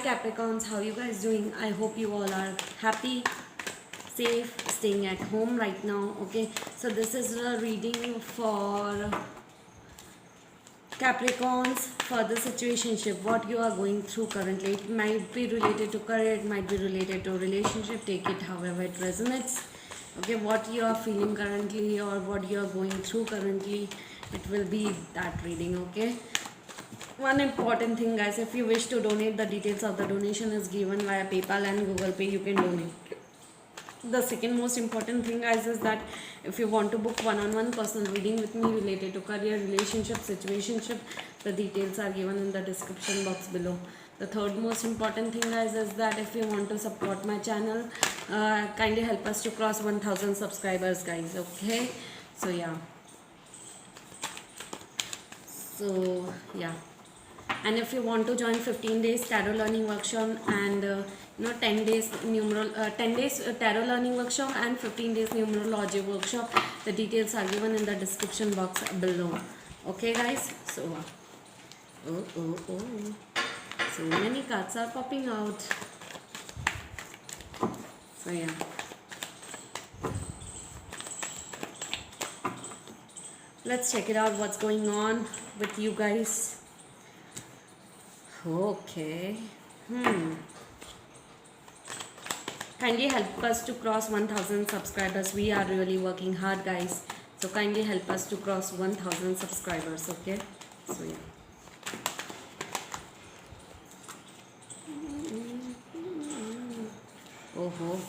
Capricorns, how you guys doing? I hope you all are happy, safe, staying at home right now. Okay, so this is a reading for Capricorns for the situationship, what you are going through currently. It might be related to career, it might be related to relationship. Take it however it resonates. Okay, what you are feeling currently or what you are going through currently, it will be that reading. Okay, one important thing, guys, if you wish to donate, the details of the donation is given via PayPal and Google Pay. You can donate. The second most important thing, guys, is that if you want to book one-on-one personal reading with me related to career, relationship, situationship, the details are given in the description box below. The third most important thing, guys, is that if you want to support my channel, kindly help us to cross 1000 subscribers, guys. Okay, so yeah, and if you want to join 15 days tarot learning workshop and 10 days tarot learning workshop and 15 days numerology workshop, the details are given in the description box below. Okay, guys, so so many cards are popping out. So yeah, let's check it out, what's going on with you guys. Okay. Kindly help us to cross 1000 subscribers. We are really working hard, guys. So kindly help us to cross 1000 subscribers. Okay. So yeah. Oh.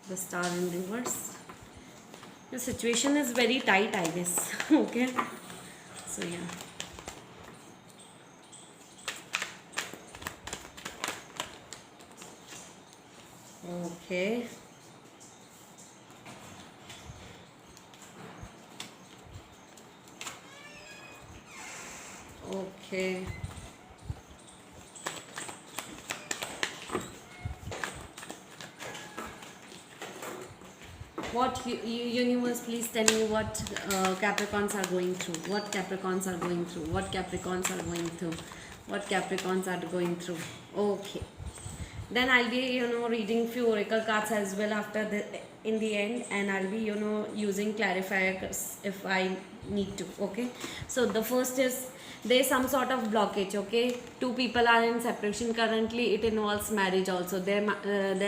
The star in reverse. The situation is very tight, I guess. Okay. So yeah. Okay. Okay. What universe, please tell me what Capricorns are going through. What Capricorns are going through. What Capricorns are going through. What Capricorns are going through. Okay. Then I'll be reading few oracle cards as well after in the end, and I'll be using clarifiers if I need to. Okay, so the first is there's some sort of blockage. Okay, two people are in separation currently. It involves marriage also. There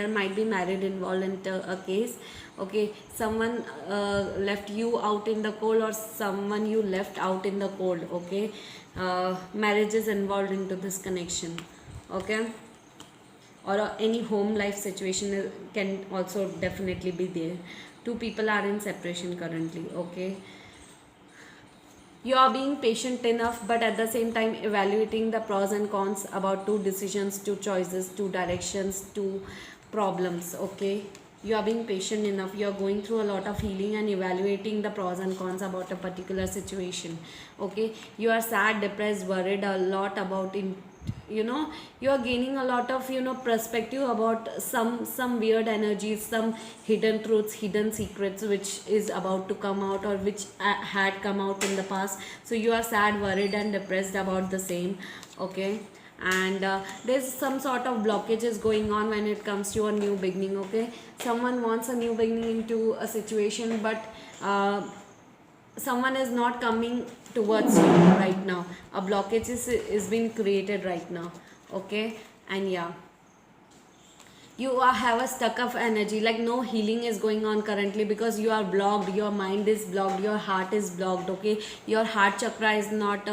might be marriage involved in a case. Okay, someone left you out in the cold, or someone you left out in the cold. Okay, marriage is involved into this connection. Okay, or any home life situation can also definitely be there. Two people are in separation currently. Okay, you are being patient enough, but at the same time evaluating the pros and cons about two decisions, two choices, two directions, two problems. Okay, you are being patient enough, you are going through a lot of healing and evaluating the pros and cons about a particular situation. Okay, you are sad, depressed, worried a lot about you are gaining a lot of perspective about some weird energies, some hidden truths, hidden secrets which is about to come out, or which had come out in the past. So you are sad, worried and depressed about the same. Okay, and there's some sort of blockages going on when it comes to a new beginning. Okay, someone wants a new beginning into a situation, but someone is not coming towards you right now. A blockage is being created right now. Okay, and yeah, you have a stuck of energy, like no healing is going on currently because you are blocked, your mind is blocked, your heart is blocked. Okay, your heart chakra is not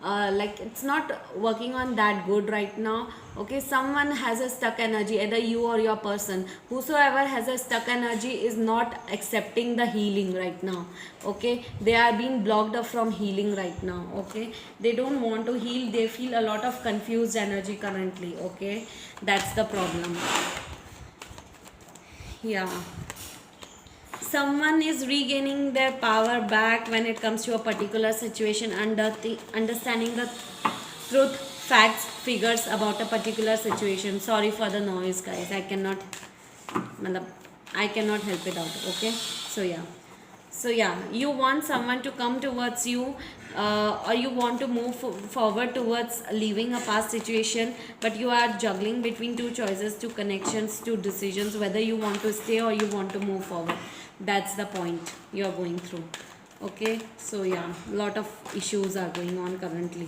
like it's not working on that good right now. Okay, someone has a stuck energy, either you or your person, whosoever has a stuck energy is not accepting the healing right now. Okay, they are being blocked up from healing right now. Okay, they don't want to heal, they feel a lot of confused energy currently. Okay, that's the problem. Yeah, someone is regaining their power back when it comes to a particular situation, understanding the truth, facts, figures about a particular situation. Sorry for the noise, guys. I cannot help it out. Okay, so yeah, So yeah, you want someone to come towards you, or you want to move forward towards leaving a past situation, but you are juggling between two choices, two connections, two decisions, whether you want to stay or you want to move forward. That's the point you are going through. Okay, so yeah, lot of issues are going on currently.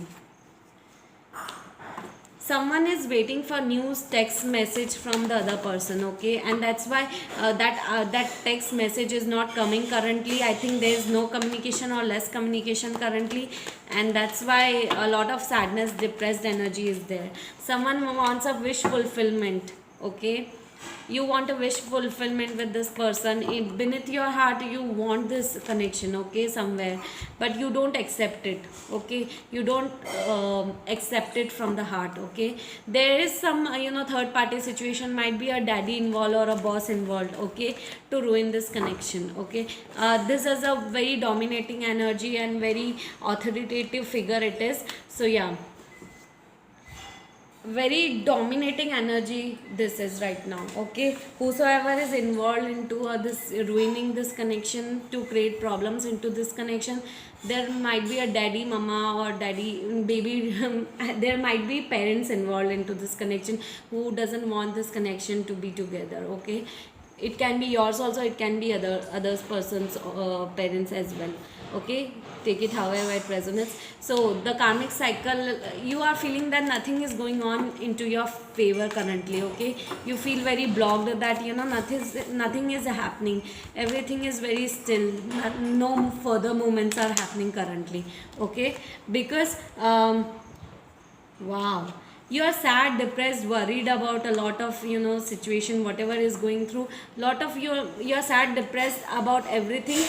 Someone is waiting for news text message from the other person, okay, and that's why that text message is not coming currently. I think there is no communication or less communication currently, and that's why a lot of sadness, depressed energy is there. Someone wants a wish fulfillment, okay. You want a wish fulfillment with this person. Beneath your heart you want this connection, okay, somewhere, but you don't accept it, okay. You don't accept it from the heart, okay. There is some third party situation, might be a daddy involved or a boss involved, okay, to ruin this connection, okay. This is a very dominating energy and very authoritative figure it is. So yeah, very dominating energy this is right now, okay. Whosoever is involved into this ruining this connection to create problems into this connection, there might be a daddy mama or daddy baby there might be parents involved into this connection who doesn't want this connection to be together, okay. It can be yours also, it can be others person's parents as well, okay. Take it however it resonates. So the karmic cycle, you are feeling that nothing is going on into your favor currently, okay. You feel very blocked, that nothing is happening, everything is very still, no further movements are happening currently, okay. Because wow, you are sad, depressed, worried about a lot of situation, whatever is going through. Lot of you are sad, depressed about everything,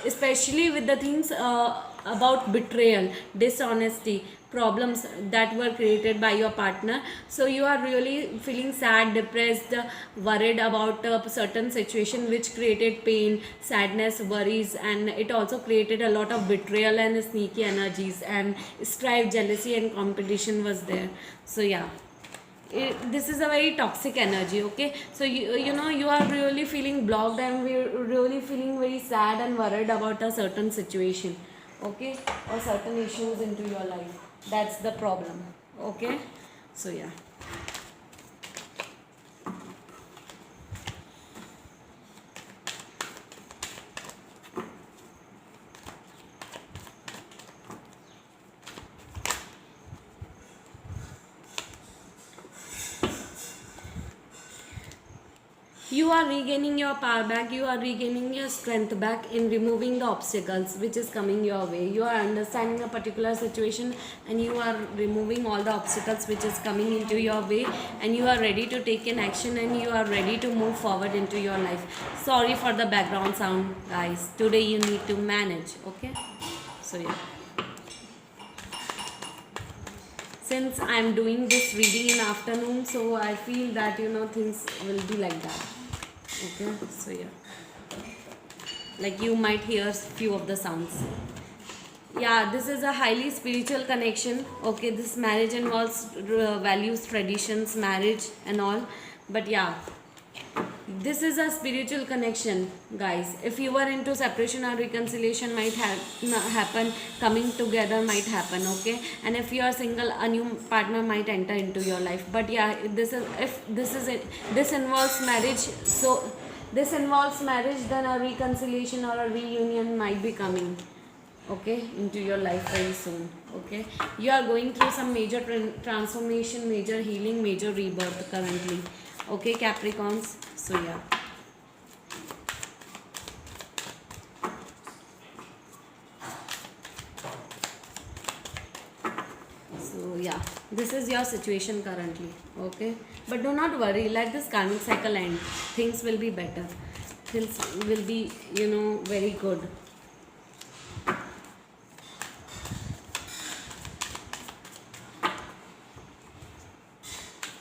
especially with the things about betrayal, dishonesty, problems that were created by your partner. So you are really feeling sad, depressed, worried about a certain situation which created pain, sadness, worries, and it also created a lot of betrayal and sneaky energies, and strife, jealousy and competition was there. So yeah, this is a very toxic energy, okay. So you are really feeling blocked, and we're really feeling very sad and worried about a certain situation, okay, or certain issues into your life. That's the problem, okay. So yeah, you are regaining your power back, you are regaining your strength back in removing the obstacles which is coming your way. You are understanding a particular situation, and you are removing all the obstacles which is coming into your way, and you are ready to take an action, and you are ready to move forward into your life. Sorry for the background sound, guys. Today you need to manage, okay. So yeah, since I am doing this reading in afternoon, so I feel that things will be like that, okay. So yeah, like you might hear few of the sounds. Yeah, this is a highly spiritual connection, okay. This marriage involves values, traditions, marriage and all, but yeah, this is a spiritual connection, guys. If you are into separation or reconciliation, might happen, coming together might happen, okay. And if you are single, a new partner might enter into your life. But yeah, this involves marriage, so this involves marriage, then a reconciliation or a reunion might be coming, okay, into your life very soon, okay. You are going through some major transformation, major healing, major rebirth currently, okay, Capricorns. So yeah, so yeah, this is your situation currently, okay. But do not worry, let this karmic cycle end, things will be better, things will be very good.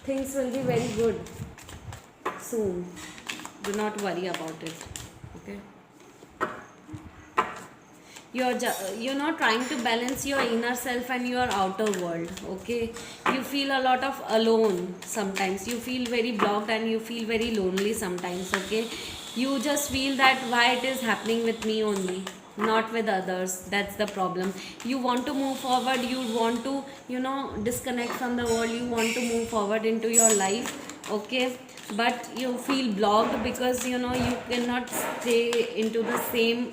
Things will be very good soon. Do not worry about it, okay. You're not trying to balance your inner self and your outer world, okay. You feel a lot of alone sometimes, you feel very blocked and you feel very lonely sometimes, okay. You just feel that why it is happening with me only, not with others. That's the problem. You want to move forward, you want to, disconnect from the world, you want to move forward into your life, okay, but you feel blocked because you cannot stay into the same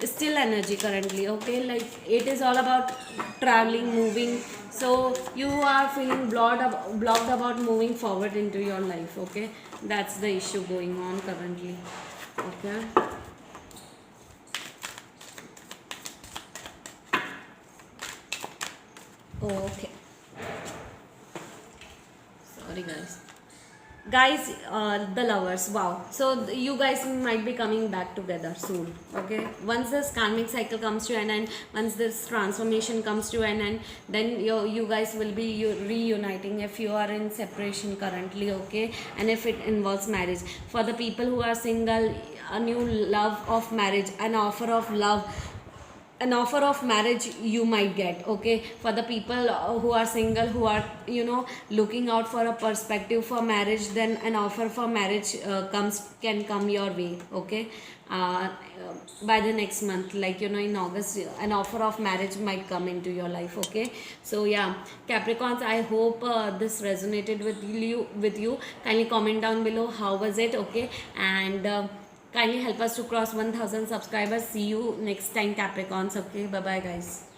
still energy currently, okay, like it is all about traveling, moving. So you are feeling blocked about moving forward into your life, okay. That's the issue going on currently, okay. Okay, sorry guys, the lovers, wow. So you guys might be coming back together soon, okay. Once this karmic cycle comes to an end, once this transformation comes to an end, then you guys will be reuniting if you are in separation currently, okay. And if it involves marriage, for the people who are single, a new love of marriage, an offer of marriage you might get, okay. For the people who are single, who are looking out for a perspective for marriage, then an offer for marriage can come your way, okay. By the next month, like in August, an offer of marriage might come into your life, okay. So yeah, Capricorns, I hope this resonated with you. Kindly comment down below how was it, okay. And kindly help us to cross 1000 subscribers. See you next time, Capricorns. Okay, bye bye guys.